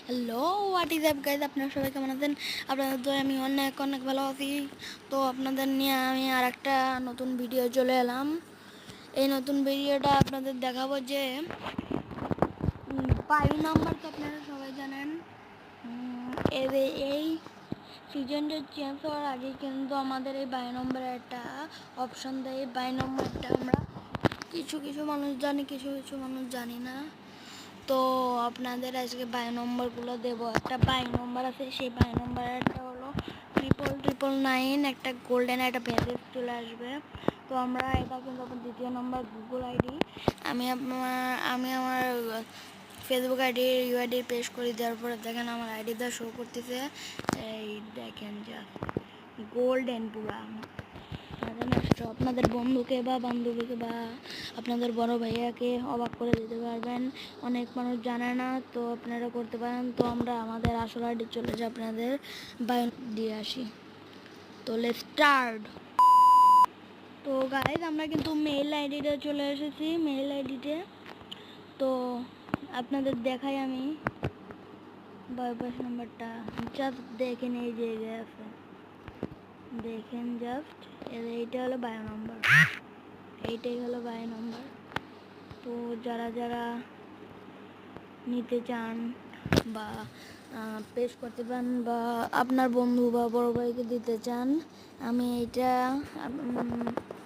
Hello, what is app guys, আপনারা সবাই কেমন আছেন? আপনাদের তো আমি অনেক অনেক ভালো আছি। তো আপনাদের নিয়ে আমি আর একটা নতুন ভিডিও চলে এলাম। এই নতুন ভিডিওটা আপনাদের দেখাবো যে বায়ু নাম্বার তো আপনারা সবাই জানেন। এই সিজনটা চেঞ্জ হওয়ার আগে কিন্তু আমাদের এই বায়ু নম্বরে একটা অপশন দেয়। এই বায়ু নম্বরটা আমরা কিছু কিছু মানুষ জানি, কিছু কিছু মানুষ জানি না। তো আপনাদের আজকে বাই নম্বরগুলো দেবো। একটা বাই নম্বর আছে, সেই বাই নম্বরটা হলো 999। একটা গোল্ডেন একটা মেসেজ চলে আসবে। তো আমরা এটা কিন্তু আপনার দ্বিতীয় নম্বর গুগল আইডি আমি আমার ফেসবুক আইডি ইউআইডি পেশ করে দেওয়ার পরে দেখেন আমার আইডিটা শো করতেছে। এই দেখেন যা গোল্ডেন পুরা। আপনাদের বন্ধুকে বা বান্ধবীকে বা আপনাদের বড় ভাইয়াকে অবাক করে দিতে পারবেন। অনেক মানুষ জানে না, তো আপনারা করতে পারেন। তো আমরা আমাদের আসল আইডি চলে যাই, আপনাদের বায়ো দিয়ে আসি। তো লেটস স্টার্ট। তো গাইজ আমরা কিন্তু মেল আইডিতে চলে এসেছি, মেল আইডিতে। তো আপনাদের দেখাই আমি বায়োপাস নাম্বারটা, জাস্ট দেখেন এই জায়গায় আছে, দেখেন জাস্ট। এইটা হলো বায়ো নাম্বার, এইটাই হলো বায়ো নাম্বার। তো যারা যারা নিতে চান বা পেশ করতে পারেন বা আপনার বন্ধু বা বড় ভাইকে দিতে চান, আমি এইটা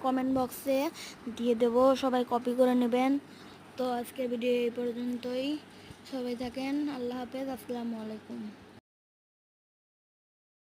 কমেন্ট বক্সে দিয়ে দেব, সবাই কপি করে নেবেন। তো আজকের ভিডিও এই পর্যন্তই। সবাই থাকেন, আল্লাহ হাফেজ, আসসালামু আলাইকুম।